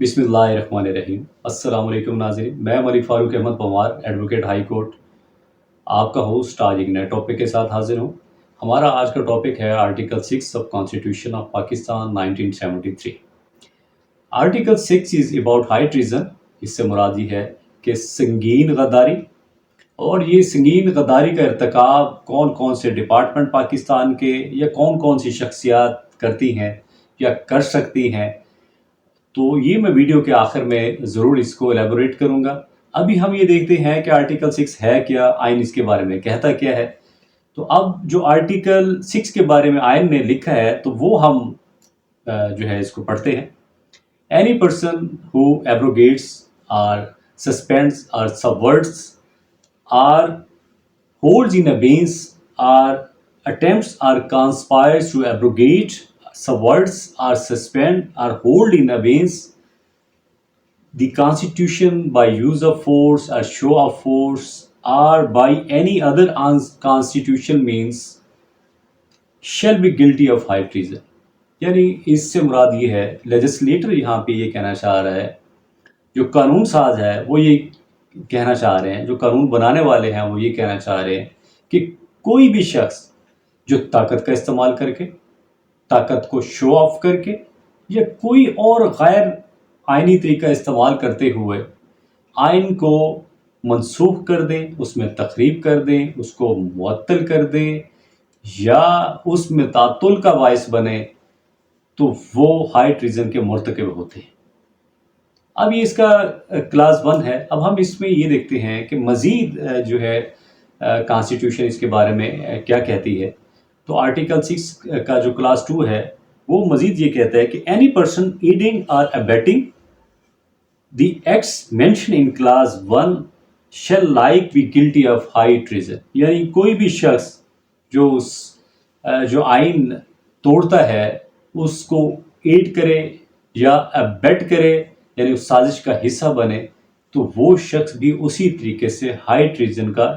बिस्मिल्लाहिर्रहमानिर्रहीम। अस्सलाम वालेकुम नाज़रीन, मैं Malik Farooq Ahmed Panwar, advocate high court, आपका होस्ट आज एक नए टॉपिक के साथ हाजिर हूँ। हमारा आज का टॉपिक है article 6 of constitution of Pakistan 1973। Article 6 is about high treason. इससे मुराद ये है कि संगीन गद्दारी, और ये संगीन गद्दारी का इर्तिकाब कौन कौन से डिपार्टमेंट पाकिस्तान के या कौन कौन सी शख्सियात करती हैं या कर सकती हैं, तो ये मैं वीडियो के आखिर में ज़रूर इसको एलेबोरेट करूँगा। अभी हम ये देखते हैं कि आर्टिकल 6 है क्या, आइन इसके बारे में कहता क्या है। तो अब जो आर्टिकल 6 के बारे में आइन ने लिखा है तो वो हम जो है इसको पढ़ते हैं। Any person who abrogates or suspends or subverts or holds in abeyance or attempts or conspires to abrogate, subverts or suspend or hold in abeyance the Constitution by use of force or show of force or by any other unconstitutional means shall be guilty of high treason। यानी इससे मुराद ये है, legislator यहाँ पे ये कहना चाह रहा है, जो कानून साज है वो ये कहना चाह रहे हैं, जो कानून बनाने वाले हैं वो ये कहना चाह रहे हैं कि कोई भी शख्स जो ताकत का इस्तेमाल करके, ताकत को शो ऑफ करके या कोई और गैर आइनी तरीका इस्तेमाल करते हुए आइन को मनसूख कर दें, उसमें तखरीब कर दें, उसको मुअत्तल कर दें या उसमें तातुल का बाइस बने, तो वो हाई ट्रीजन के मुर्तकिब होते हैं। अब ये इसका क्लास 1 है। अब हम इसमें ये देखते हैं कि मज़ीद जो है कॉन्स्टिट्यूशन इसके बारे में क्या कहती है। तो आर्टिकल 6 का जो क्लास 2 है वो मज़ीद ये कहता है कि एनी पर्सन एडिंग और abetting the acts mention in class 1 shall like be guilty of high treason. यानी कोई भी शख्स जो आइन तोड़ता है उसको एड करे या अबेट करे, यानी उस साजिश का हिस्सा बने, तो वो शख्स भी उसी तरीके से हाई ट्रीजन का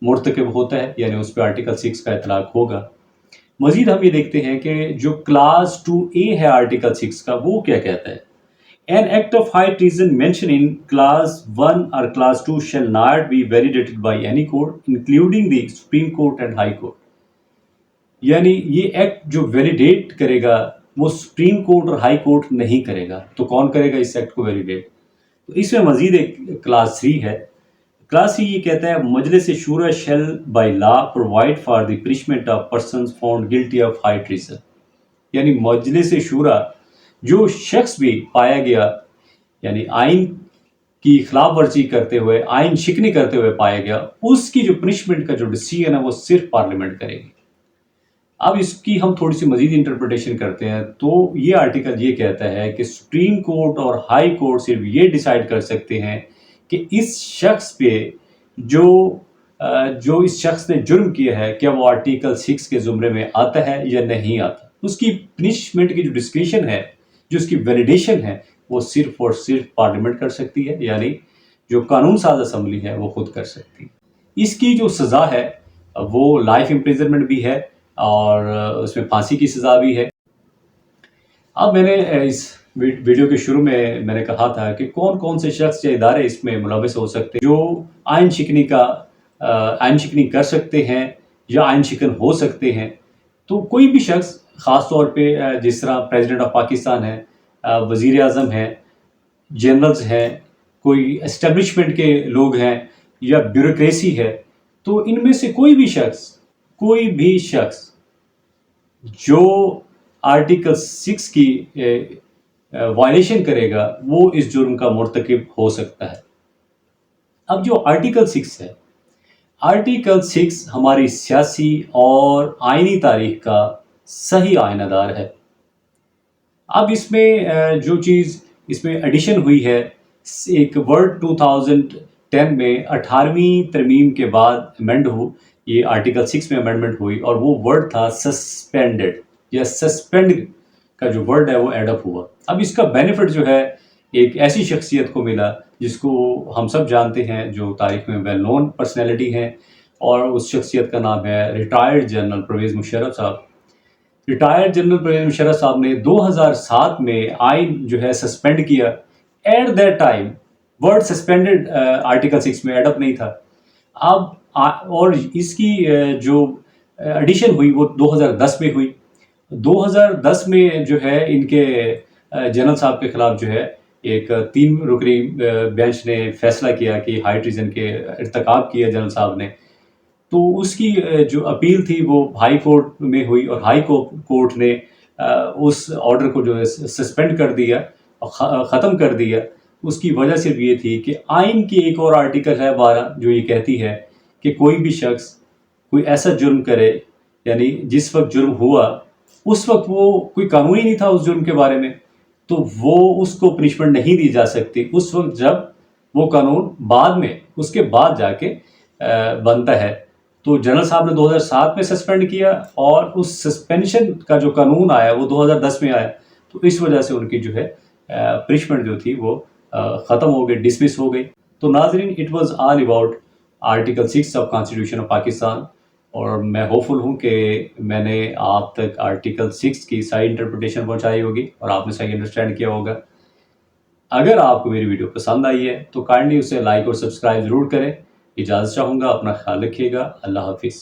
मुर्तकिब होता है, यानी उस पर आर्टिकल 6 का इतलाक होगा। मज़ीद हम ये देखते हैं कि जो क्लास 2A है आर्टिकल 6 का, वो क्या कहता है। An act of high treason mention in class 1 और class 2 shall not be validated by any court including the supreme court and high court. यानी ये एक्ट जो वैलिडेट करेगा वो सुप्रीम कोर्ट और हाई कोर्ट नहीं करेगा, तो कौन करेगा इस एक्ट को वैलिडेट। तो इसमें मज़ीद एक क्लास 3 है। क्लास 3 ये कहता है Majlis Shura shall by law provide for the punishment of persons found guilty of high treason. यानी मजलिस शूरा जो शख्स भी पाया गया, यानी आइन की खिलाफ वर्जी करते हुए, आइन शिकनी करते हुए पाया गया, उसकी जो पनिशमेंट का जो डिसीजन है वो सिर्फ पार्लियामेंट करेगी। अब इसकी हम थोड़ी सी मज़ीद इंटरप्रिटेशन करते हैं तो ये आर्टिकल ये कहता है कि सुप्रीम कोर्ट और हाई कोर्ट सिर्फ ये डिसाइड कर सकते हैं कि इस शख्स पे जो इस शख्स ने जुर्म किया है क्या वो आर्टिकल 6 के ज़ुमरे में आता है या नहीं आता। उसकी पनिशमेंट की जो डिस्क्रिप्शन है, जो उसकी वैलिडेशन है, वो सिर्फ और सिर्फ पार्लियामेंट कर सकती है, यानी जो कानून साज असम्बली है वो खुद कर सकती है। इसकी जो सज़ा है वो लाइफ इम्प्रिजनमेंट भी है और उसमें फांसी की सज़ा भी है। अब मैंने इस वीडियो के शुरू में मैंने कहा था कि कौन कौन से शख्स या इदारे इसमें मुलविस हो सकते हैं जो आइन शिकनी कर सकते हैं या आइन शिकन हो सकते हैं। तो कोई भी शख्स, ख़ास तौर पे जिस तरह प्रेसिडेंट ऑफ पाकिस्तान है, वज़ीर आज़म है, जनरल्स हैं, कोई एस्टेब्लिशमेंट के लोग हैं या ब्यूरोक्रेसी है, तो इनमें से कोई भी शख्स जो आर्टिकल 6 की वायलेशन करेगा वो इस जुर्म का मुर्तकिब हो सकता है। अब जो आर्टिकल 6 है, आर्टिकल 6 हमारी सियासी और आइनी तारीख का सही आयनादार है। अब इसमें जो चीज़ इसमें एडिशन हुई है, एक वर्ड 2010 में 18वीं तरमीम के बाद अमेंड हो, ये आर्टिकल 6 में अमेंडमेंट हुई और वो वर्ड था सस्पेंडेड, या सस्पेंड का जो वर्ड है वो एडअप हुआ। अब इसका बेनिफिट जो है एक ऐसी शख्सियत को मिला जिसको हम सब जानते हैं, जो तारीख में वेल नोन पर्सनैलिटी हैं, और उस शख्सियत का नाम है रिटायर्ड जनरल परवेज़ मुशर्रफ साहब। रिटायर्ड जनरल परवेज़ मुशर्रफ साहब ने 2007 में आइन जो है सस्पेंड किया at that time word suspended article 6 میں ایڈ اپ نہیں تھا. اب اور اس کی جو ایڈیشن ہوئی وہ 2010 میں ہوئی. 2010 میں جو ہے ان کے جنرل صاحب کے خلاف جو ہے ایک 3 رکنی بینچ نے فیصلہ کیا کہ ہائی ٹریزن کے ارتکاب کیا جنرل صاحب نے. تو اس کی جو اپیل تھی وہ ہائی کورٹ میں ہوئی اور ہائی کورٹ نے اس آرڈر کو جو ہے سسپینڈ کر دیا، ختم کر دیا. اس کی وجہ صرف یہ تھی کہ آئین کی ایک اور آرٹیکل ہے 12 جو یہ کہتی ہے کہ کوئی بھی شخص کوئی ایسا جرم کرے، یعنی جس وقت جرم ہوا اس وقت وہ کوئی قانون ہی نہیں تھا اس جرم کے بارے میں، تو وہ اس کو پنشمنٹ نہیں دی جا سکتی اس وقت جب وہ قانون بعد میں اس کے بعد جا کے بنتا ہے. تو جنرل صاحب نے 2007 میں سسپینڈ کیا اور اس سسپینشن کا جو قانون آیا وہ 2010 میں آیا. تو اس وجہ سے ان کی جو ہے پنشمنٹ جو تھی وہ ختم ہو گئی، ڈسمس ہو گئی. تو ناظرین، it was all about article 6 of constitution of Pakistan. اور میں ہوپ فل ہوں کہ میں نے آپ تک آرٹیکل 6 کی صحیح انٹرپریٹیشن پہنچائی ہوگی اور آپ نے صحیح انڈرسٹینڈ کیا ہوگا. اگر آپ کو میری ویڈیو پسند آئی ہے تو کائنڈلی اسے لائک اور سبسکرائب ضرور کریں. اجازت چاہوں گا، اپنا خیال رکھیے گا. اللہ حافظ.